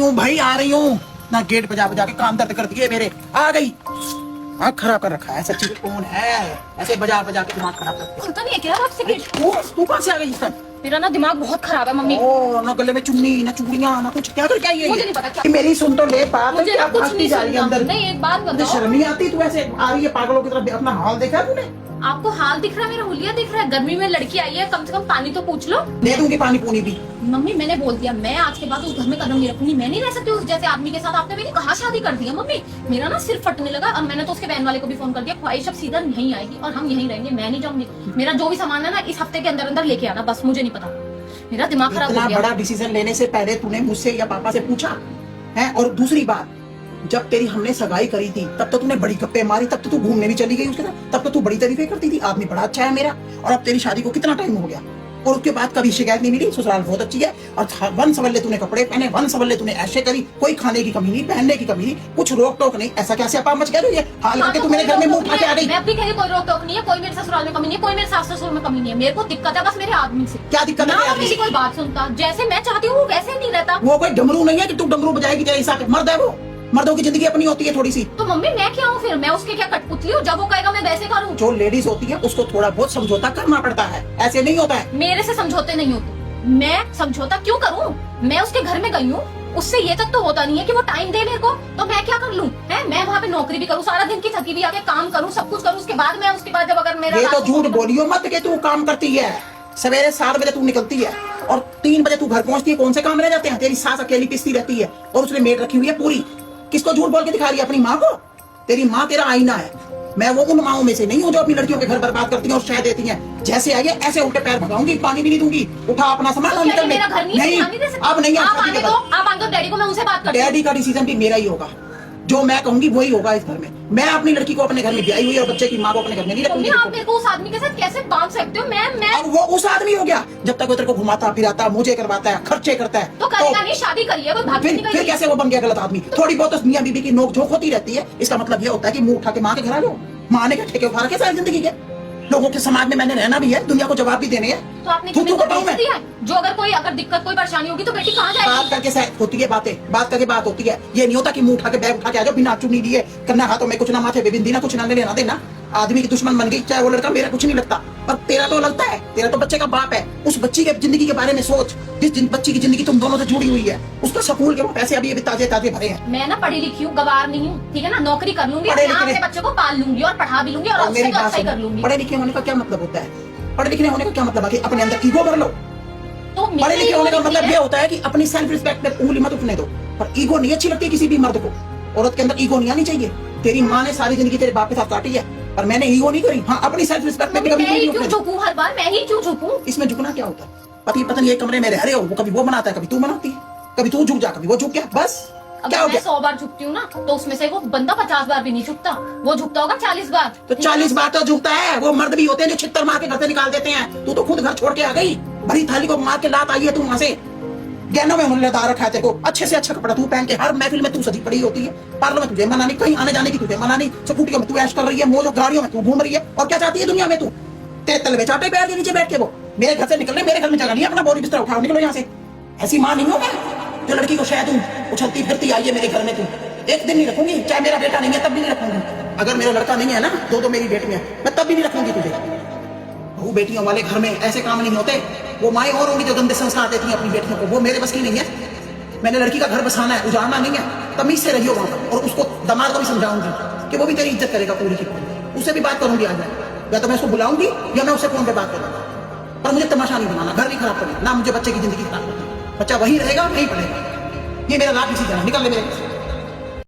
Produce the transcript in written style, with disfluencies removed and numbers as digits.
हूँ भाई, आ रही हूँ ना। गेट बजा बजा के काम दर्द कर दिए मेरे। आ गई। हाँ खराब कर रखा है सच्ची। कौन है ऐसे बजा बजा के दिमाग खराब करते? खुलता नहीं है क्या आपसे गेट? तू कहाँ से आ गई इस टाइम? मेरा ना दिमाग बहुत खराब है मम्मी। ओ ना गले में चुन्नी ना चूड़ियां ना कुछ। क्या करके आई है? मुझे नहीं पता क्या। मेरी सुन तो ले बात। मुझे क्या कुछ नहीं जा रही है अंदर? नहीं, एक बात तुझे बताओ। शर्म नहीं आती? तू ऐसे आ रही है पागलों की तरफ। अपना हाल देखा है तूने? आपको हाल दिख रहा है, मेरा हुलिया दिख रहा है। गर्मी में लड़की आई है, कम से कम पानी तो पूछ लो। दे दूंगी पानी पूनी भी। मम्मी मैंने बोल दिया, मैं आज के बाद उस घर में कदम नहीं रखूंगी। मैं नहीं रह सकती उस जैसे आदमी के साथ। आपने मेरी कहाँ शादी कर दी है मम्मी? मेरा ना सिर फटने लगा और मैंने तो उसके बहन वाले को भी फोन कर दिया। ख्वाहिश अब सीधा यहीं आएगी और हम यहीं रहेंगे, मैं नहीं जाऊंगी। मेरा जो भी सामान है ना इस हफ्ते के अंदर अंदर लेके आना, बस। मुझे नहीं पता, मेरा दिमाग खराब हो इतना गया। बड़ा डिसीजन लेने से पहले तूने मुझसे या पापा से पूछा है? और दूसरी बात, जब तेरी हमने सगाई करी थी तब तो तूने बड़ी गप्पे मारी, तब तो तू घूमने भी चली गई उसके साथ, तब तो तू बड़ी तारीफें करती थी, आदमी बड़ा अच्छा है मेरा। और अब तेरी शादी को कितना टाइम हो गया और उसके बाद कभी शिकायत नहीं मिली? ससुराल बहुत अच्छी है और वन सवल्ले तूने कपड़े पहने, वन सवल्ले तूने ऐसे करी, कोई खाने की कमी नहीं, पहनने की कमी नहीं, कुछ रोक टोक नहीं। ऐसा कैसे अपा मच गया ये हाल करके तू मेरे घर में मुंह उठा के आ गई? मैं भी कह रही कोई रोक टोक नहीं है, कोई मेरे ससुराल में कमी नहीं है, कोई मेरे सास ससुर में कमी नहीं है। मेरे को दिक्कत है बस मेरे आदमी से। क्या दिक्कत है? ना मेरी कोई बात सुनता, जैसे मैं चाहती हूँ वैसे नहीं रहता। वो कोई डमरू नहीं है कि तू डमरू बजाएगी तेरे हिसाब से। मर्द है वो, मर्दों की जिंदगी अपनी होती है थोड़ी सी। तो मम्मी मैं क्या हूँ फिर? मैं उसके क्या कठपुतली हूँ? जब वो कहेगा मैं वैसे करूँ। जो लेडीज होती है उसको थोड़ा बहुत समझौता करना पड़ता है, ऐसे नहीं होता है। मेरे से समझौते नहीं होते। मैं समझौता क्यों करूँ? मैं उसके घर में गई हूँ, उससे ये तक तो होता नहीं है कि वो टाइम दे मेरे को, तो मैं क्या कर लूँ? है मैं वहाँ पे नौकरी भी करूँ, सारा दिन की थकी भी आके काम करूँ, सब कुछ करूँ, उसके बाद मैं उसके बाद जब अगर मेरा ये तो झूठ बोलियो मत कि तू काम करती है। सवेरे 7 बजे तू निकलती है और 3 बजे तू घर पहुंचती है। कौन से काम रह जाते हैं? तेरी सास अकेली पिसती रहती है और उसने मेड रखी हुई है पूरी। किसको झूठ बोल के दिखा रही है? अपनी माँ को। तेरी माँ तेरा आईना है। मैं वो उन माओं में से नहीं हूँ जो अपनी लड़कियों के घर बर्बाद करती हैं और शह देती हैं। जैसे आइए ऐसे उल्टे पैर भगाऊंगी, पानी भी नहीं दूंगी। उठा अपना सामान और निकल। मेरा घर नहीं, अब नहीं। आप आने दो डैडी को, मैं उनसे बात करती हूँ। डैडी का डिसीजन भी मेरा ही होगा, जो मैं कहूंगी वही होगा इस घर में। मैं अपनी लड़की को अपने घर में ब्याही हुई और बच्चे की माँ को अपने घर में नहीं रखूंगी। आप मेरे को उस आदमी के साथ कैसे बांध सकते हो? मैं अब वो उस आदमी हो गया जब तक वो तेरे को घुमाता फिराता, मुझे करवाता है, खर्चे करता है। तो करेगा नहीं, शादी करिए, कोई भाग नहीं। फिर कैसे वो बन गया गलत आदमी? थोड़ी बहुत तो मियां बीबी की नोक झोंक होती रहती है। इसका मतलब ये होता है कि मुंह उठा के माँ के घर आ जाओ। माँ ने क्या ठेके उठा रखे सारी जिंदगी के? लोगों के समाज में मैंने रहना भी है, दुनिया को जवाब भी देने हैं। तो आपने जो अगर दिक्कत कोई परेशानी होगी तो बेटी कहाँ जाएगी? बात करके होती है बातें, बात करके बात होती है। ये नहीं होता कि मुंह उठा के बैग उठा के आ जाओ बिना चुनी लिए, करना हाथों में कुछ ना, माथे पे बिंदी ना, कुछ ना लेना देना। आदमी की दुश्मन बन गई चाहे वो लड़का। मेरा कुछ नहीं लगता पर तेरा तो लगता है। तेरा तो बच्चे का बाप है। उस बच्ची के जिंदगी के बारे में सोच, जिस बच्ची की जिंदगी तुम दोनों से जुड़ी हुई है। उसका स्कूल के पैसे अभी ताजे ताजे भरे हैं। मैं ना पढ़ी लिखी हूँ, गवार नहीं हूँ, ठीक है ना? नौकरी कर लूंगी, अपने बच्चों को पाल लूंगी और पढ़ा भी लूंगी और उससे अच्छा ही कर लूंगी। पढ़े लिखे होने का क्या मतलब होता है? पढ़े लिखे होने का क्या मतलब है? अपने अंदर ईगो भर लो। तो पढ़े लिखे होने का मतलब ये होता है कि अपनी सेल्फ रिस्पेक्ट पे उंगली मत उठने दो। पर ईगो नहीं अच्छी लगती किसी भी मर्द को। औरत के अंदर ईगो नहीं आनी चाहिए। तेरी माँ ने सारी जिंदगी तेरे बाप के साथ काटी है पर मैंने ईगो नहीं करी। हाँ अपनी सेल्फ रिस्पेक्ट पे कभी नहीं क्यों झुकूं? हर बार मैं ही क्यों झुकूं? इसमें झुकना क्या होता है? पति पत्नी एक कमरे में रह रहे हो, वो कभी वो बनाता है, कभी तू बनाती है, कभी तू झुक जा, कभी वो झुक गया, बस। क्या हो गया? 100 बार झुकती हूँ ना तो उसमें से वो बंदा 50 बार भी नहीं झुकता, वो झुकता होगा 40 बार। तो 40 बार तो झुकता है। वो मर्द भी होते हैं जो छित्तर मार के घर से निकाल देते हैं। तू तो खुद घर छोड़ के आ गई, भरी थाली को मार के लात आई है तू वहां से। गहनों में उन्होंने लदा रखा है तेरे को, अच्छे से अच्छा कपड़ा तू पहन के हर महफिल में तू सजी पड़ी होती है। पार्लर में तुझे मना नहीं, कहीं आने जाने की तुझे मना नहीं, स्कूटियों में तू ऐश कर रही है, मोजो गाड़ियों में तू घूम रही है। और क्या चाहती है दुनिया में तू? तेरे तलवे चाटे पैर के नीचे बैठ के वो मेरे घर से निकलने, मेरे घर में जगह नहीं, अपना बोरी बिस्तर उठाओ, निकलो यहाँ से। ऐसी माँ नहीं हो मैं जो लड़की को शायद उछलती फिरती आई है मेरे घर में। तू एक दिन नहीं रखूंगी, चाहे मेरा बेटा नहीं है तब भी नहीं रखूंगी। अगर मेरा लड़का नहीं है ना, दो मेरी बेटियां, मैं तब भी नहीं रखूंगी तुझे। बहू बेटियों वाले घर में ऐसे काम नहीं होते। वो माएँ और होंगी जो गंदे संस्कार देती हैं अपनी बेटियों को, वो मेरे बस की नहीं है। मैंने लड़की का घर बसाना है, उजाड़ना नहीं है। तमीज से रहियो वहां पर। और उसको दामाद को भी समझाऊंगी कि वो भी तेरी इज्जत करेगा पूरी की पूरी। उससे भी बात करूंगी आज मैं, या तो मैं उसको बुलाऊंगी या मैं उससे फोन पे बात करूंगा। पर मुझे तमाशा नहीं बनाना, घर नहीं खराब करना, ना मुझे बच्चे की जिंदगी खराब करनी। बच्चा वही रहेगा, नहीं पढ़ेगा। ये मेरा लाभ डिसीजन है, निकल ले मेरे।